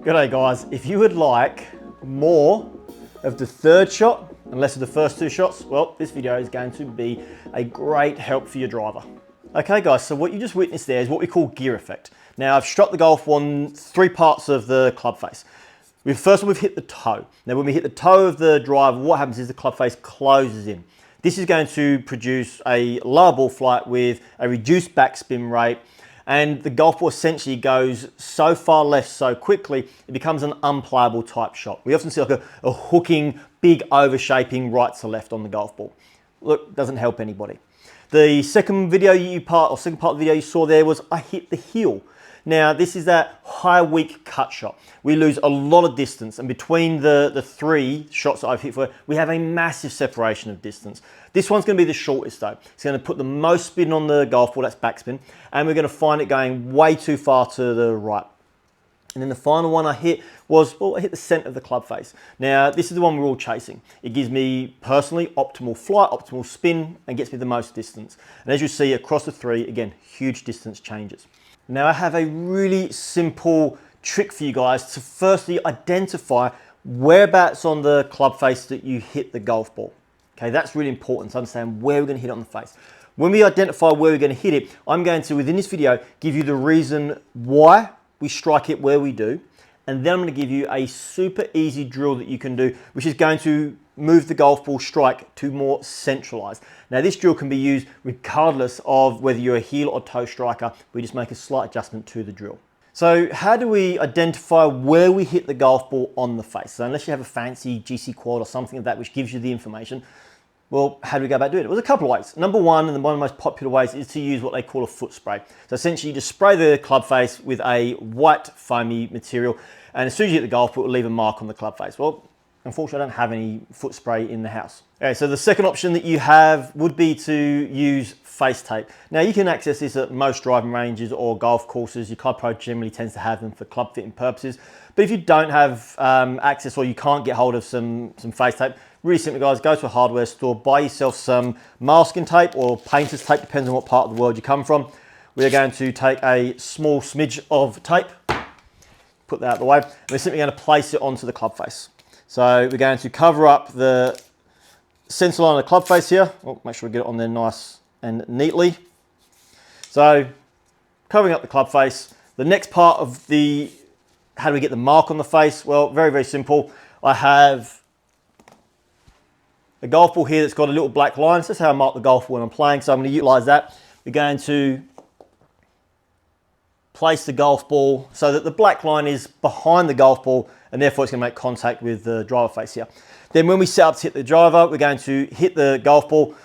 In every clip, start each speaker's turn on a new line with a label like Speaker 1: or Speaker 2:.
Speaker 1: G'day guys, if you would like more of the third shot and less of the first two shots, well, this video is going to be a great help for your driver. Okay guys, so what you just witnessed there is what we call gear effect. Now I've struck the golf on three parts of the club face. First we've hit the toe. Now when we hit the toe of the driver, what happens is the club face closes in. This is going to produce a lower ball flight with a reduced backspin rate, and the golf ball essentially goes so far left so quickly, it becomes an unplayable type shot. We often see like a hooking, big overshaping right to left on the golf ball. Look, doesn't help anybody. The second part of the video you saw there was I hit the heel. Now this is that high weak cut shot. We lose a lot of distance, and between the three shots that I've hit for, we have a massive separation of distance. This one's going to be the shortest though. It's going to put the most spin on the golf ball, that's backspin, and we're going to find it going way too far to the right. And then the final one I hit was, well, I hit the center of the club face. Now, this is the one we're all chasing. It gives me, personally, optimal flight, optimal spin, and gets me the most distance. And as you see, across the three, again, huge distance changes. Now, I have a really simple trick for you guys to firstly identify whereabouts on the club face that you hit the golf ball. Okay, that's really important to understand where we're going to hit it on the face. When we identify where we're going to hit it, I'm going to, within this video, give you the reason why we strike it where we do, and then I'm going to give you a super easy drill that you can do, which is going to move the golf ball strike to more centralized. Now this drill can be used regardless of whether you're a heel or toe striker. We just make a slight adjustment to the drill. So how do we identify where we hit the golf ball on the face? So unless you have a fancy GC quad or something like that which gives you the information, well, how do we go about doing it? Well, there's a couple of ways. Number one, and one of the most popular ways, is to use what they call a foot spray. So essentially you just spray the club face with a white foamy material, and as soon as you hit the golf ball, it will leave a mark on the club face. Well, unfortunately, I don't have any foot spray in the house. Okay, so the second option that you have would be to use face tape. Now you can access this at most driving ranges or golf courses. Your club pro generally tends to have them for club fitting purposes. But if you don't have access, or you can't get hold of some face tape, really simply guys, go to a hardware store, buy yourself some masking tape or painter's tape, depends on what part of the world you come from. We're going to take a small smidge of tape, put that out of the way, and we're simply going to place it onto the club face. So we're going to cover up the center line of the club face here. Oh, make sure we get it on there nice and neatly. So covering up the club face. The next part of the, how do we get the mark on the face? Well, very, very simple. I have a golf ball here that's got a little black line. So that's how I mark the golf ball when I'm playing. So I'm going to utilize that. We're going to place the golf ball so that the black line is behind the golf ball, and therefore it's going to make contact with the driver face here. Then when we set up to hit the driver, we're going to hit the golf ball.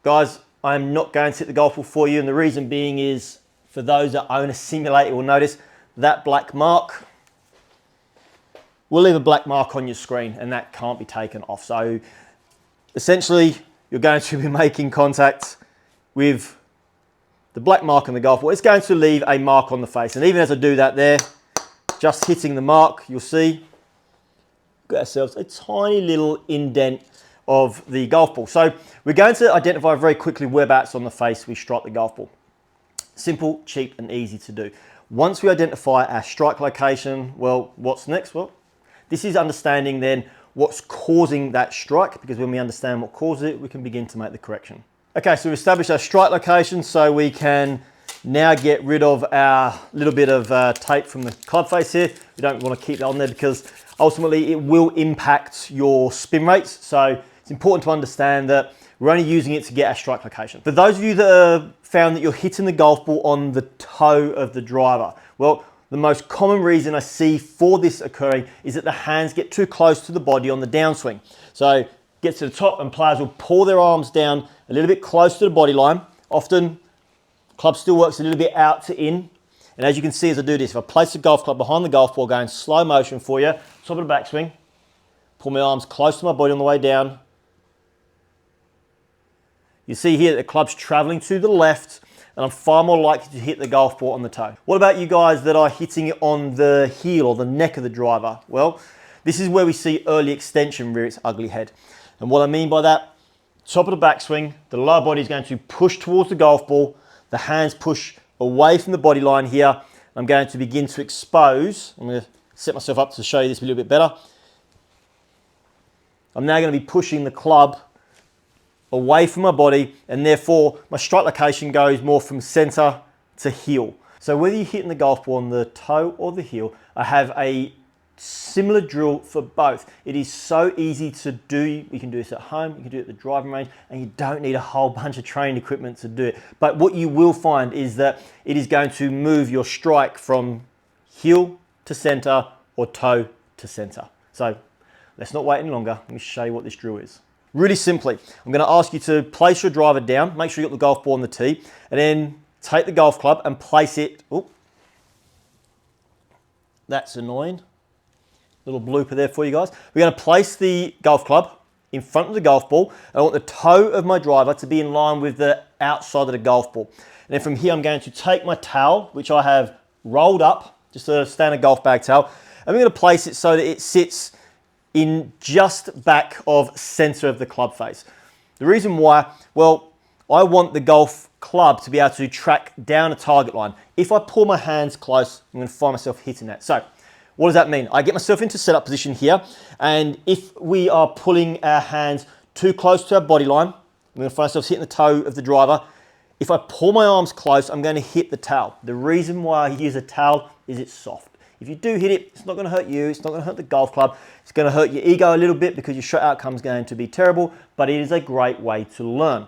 Speaker 1: Guys, I'm not going to hit the golf ball for you, and the reason being is, for those that own a simulator will notice that black mark will leave a black mark on your screen, and that can't be taken off. So essentially, you're going to be making contact with the black mark on the golf ball. It's going to leave a mark on the face. And even as I do that there, just hitting the mark, you'll see, we've got ourselves a tiny little indent of the golf ball. So we're going to identify very quickly whereabouts on the face we strike the golf ball. Simple, cheap, and easy to do. Once we identify our strike location, well, what's next? Well, this is understanding then what's causing that strike, because when we understand what causes it, we can begin to make the correction. Okay, so we've established our strike location, so we can now get rid of our little bit of tape from the club face here. We don't want to keep that on there because ultimately it will impact your spin rates. So it's important to understand that we're only using it to get our strike location. For those of you that have found that you're hitting the golf ball on the toe of the driver, well, the most common reason I see for this occurring is that the hands get too close to the body on the downswing. So get to the top and players will pull their arms down a little bit close to the body line. Often, club still works a little bit out to in. And as you can see as I do this, if I place the golf club behind the golf ball, go in slow motion for you, top of the backswing, pull my arms close to my body on the way down. You see here that the club's traveling to the left, and I'm far more likely to hit the golf ball on the toe. What about you guys that are hitting it on the heel or the neck of the driver? Well, this is where we see early extension rear its ugly head. And what I mean by that, top of the backswing, the lower body is going to push towards the golf ball, the hands push away from the body line here. I'm going to begin to expose, I'm going to set myself up to show you this a little bit better. I'm now going to be pushing the club away from my body, and therefore my strike location goes more from center to heel. So whether you're hitting the golf ball on the toe or the heel, I have a similar drill for both. It is so easy to do. You can do this at home, you can do it at the driving range, and you don't need a whole bunch of training equipment to do it. But what you will find is that it is going to move your strike from heel to center or toe to center. So let's not wait any longer. Let me show you what this drill is. Really simply, I'm going to ask you to place your driver down, make sure you got the golf ball on the tee, and then take the golf club and place it. Oh, that's annoying. Little blooper there for you guys. We're going to place the golf club in front of the golf ball. I want the toe of my driver to be in line with the outside of the golf ball. And then from here, I'm going to take my towel, which I have rolled up, just a standard golf bag towel, and we're going to place it so that it sits in just back of center of the club face. The reason why, well, I want the golf club to be able to track down a target line. If I pull my hands close, I'm going to find myself hitting that. So what does that mean? I get myself into setup position here, and if we are pulling our hands too close to our body line, I'm going to find myself hitting the toe of the driver. If I pull my arms close, I'm going to hit the towel. The reason why I use a towel is it's soft. If you do hit it, it's not going to hurt you, it's not going to hurt the golf club, it's going to hurt your ego a little bit because your shot outcome is going to be terrible, but it is a great way to learn.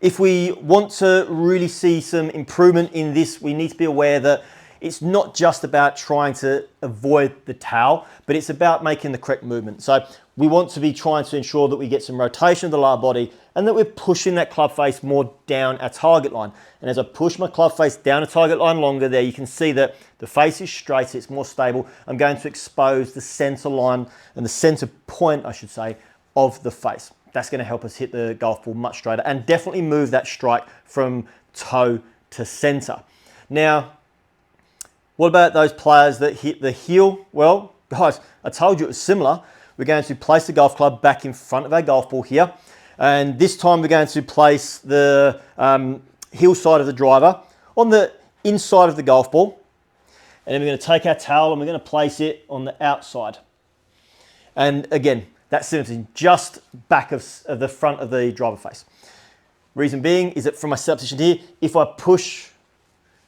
Speaker 1: If we want to really see some improvement in this, we need to be aware that it's not just about trying to avoid the towel, but it's about making the correct movement. So we want to be trying to ensure that we get some rotation of the lower body and that we're pushing that club face more down our target line. And as I push my club face down a target line longer there, you can see that the face is straight, it's more stable. I'm going to expose the center line and the center point, I should say, of the face. That's going to help us hit the golf ball much straighter and definitely move that strike from toe to center. Now, what about those players that hit the heel? Well, guys, I told you it was similar. We're going to place the golf club back in front of our golf ball here. And this time we're going to place the heel side of the driver on the inside of the golf ball. And then we're going to take our towel and we're going to place it on the outside. And again, that's simply just back of the front of the driver face. Reason being is that from my setup position here, if I push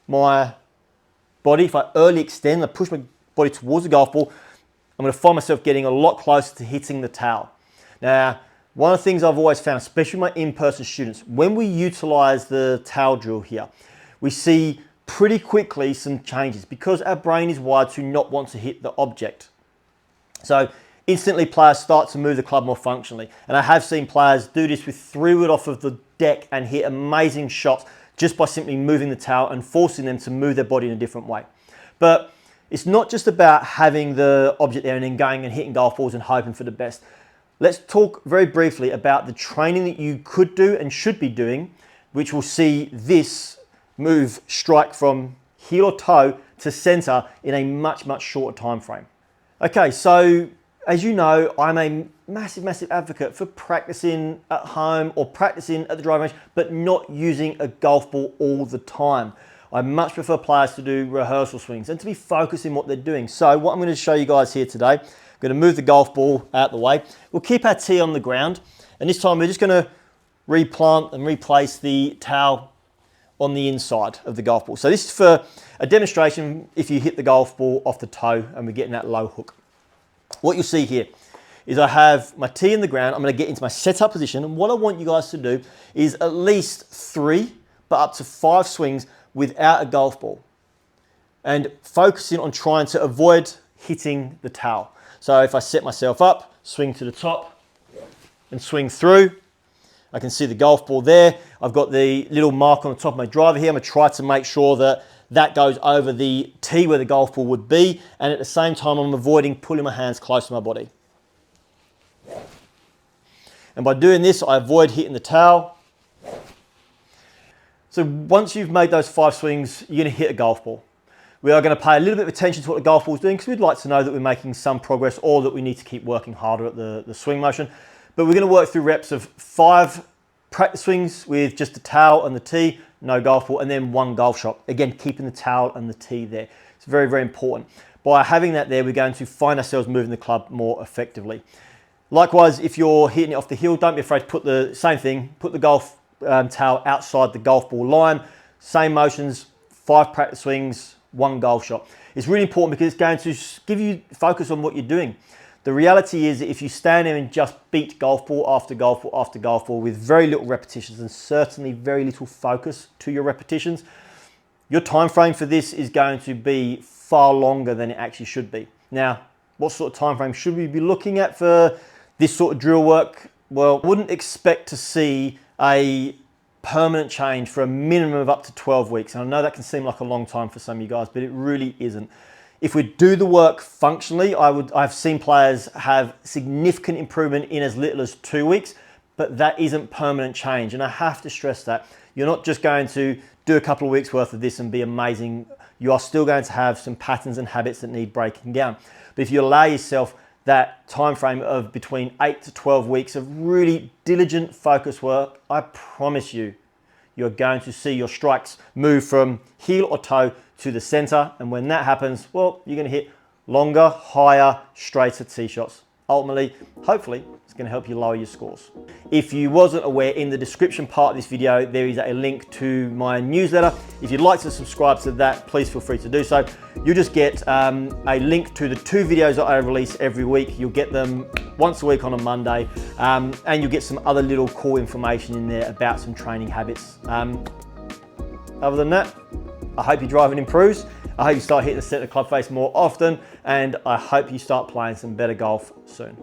Speaker 1: my body, if I early extend, I push my body towards the golf ball, I'm going to find myself getting a lot closer to hitting the towel. Now, one of the things I've always found, especially my in-person students, when we utilize the towel drill here, we see pretty quickly some changes because our brain is wired to not want to hit the object. So instantly players start to move the club more functionally. And I have seen players do this with 3-wood off of the deck and hit amazing shots just by simply moving the towel and forcing them to move their body in a different way. But it's not just about having the object there and then going and hitting golf balls and hoping for the best. Let's talk very briefly about the training that you could do and should be doing, which will see this move strike from heel or toe to center in a much, much shorter time frame. Okay, so as you know, I'm a massive, massive advocate for practicing at home or practicing at the driving range, but not using a golf ball all the time. I much prefer players to do rehearsal swings and to be focused in what they're doing. So what I'm going to show you guys here today, I'm going to move the golf ball out the way. We'll keep our tee on the ground, and this time we're just going to replant and replace the towel on the inside of the golf ball. So this is for a demonstration if you hit the golf ball off the toe and we're getting that low hook. What you'll see here is I have my tee in the ground. I'm going to get into my setup position, and what I want you guys to do is at least 3 but up to 5 swings without a golf ball and focusing on trying to avoid hitting the towel. So if I set myself up, swing to the top and swing through, I can see the golf ball there. I've got the little mark on the top of my driver here. I'm going to try to make sure that that goes over the tee where the golf ball would be, and at the same time I'm avoiding pulling my hands close to my body. And by doing this, I avoid hitting the towel. So once you've made those 5 swings, you're going to hit a golf ball. We are going to pay a little bit of attention to what the golf ball is doing because we'd like to know that we're making some progress or that we need to keep working harder at the swing motion. But we're going to work through reps of 5 practice swings with just the towel and the tee, no golf ball, and then 1 golf shot. Again, keeping the towel and the tee there. It's very, very important. By having that there, we're going to find ourselves moving the club more effectively. Likewise, if you're hitting it off the hill, don't be afraid to put the same thing, put the golf tail outside the golf ball line, same motions, 5 practice swings, 1 golf shot. It's really important because it's going to give you focus on what you're doing. The reality is that if you stand there and just beat golf ball after golf ball after golf ball with very little repetitions and certainly very little focus to your repetitions, your time frame for this is going to be far longer than it actually should be. Now, what sort of time frame should we be looking at for this sort of drill work? Well, I wouldn't expect to see a permanent change for a minimum of up to 12 weeks. And I know that can seem like a long time for some of you guys, but it really isn't. If we do the work functionally, I've seen players have significant improvement in as little as 2 weeks, but that isn't permanent change. And I have to stress that. You're not just going to do a couple of weeks worth of this and be amazing. You are still going to have some patterns and habits that need breaking down. But if you allow yourself that time frame of between 8 to 12 weeks of really diligent focus work, I promise you, you're going to see your strikes move from heel or toe to the center. And when that happens, well, you're going to hit longer, higher, straighter tee shots. Ultimately, hopefully, it's going to help you lower your scores. If you wasn't aware, in the description part of this video, there is a link to my newsletter. If you'd like to subscribe to that, please feel free to do so. You just get a link to the 2 videos that I release every week. You'll get them once a week on a Monday, and you'll get some other little cool information in there about some training habits. Other than that, I hope your driving improves. I hope you start hitting the centre club face more often, and I hope you start playing some better golf soon.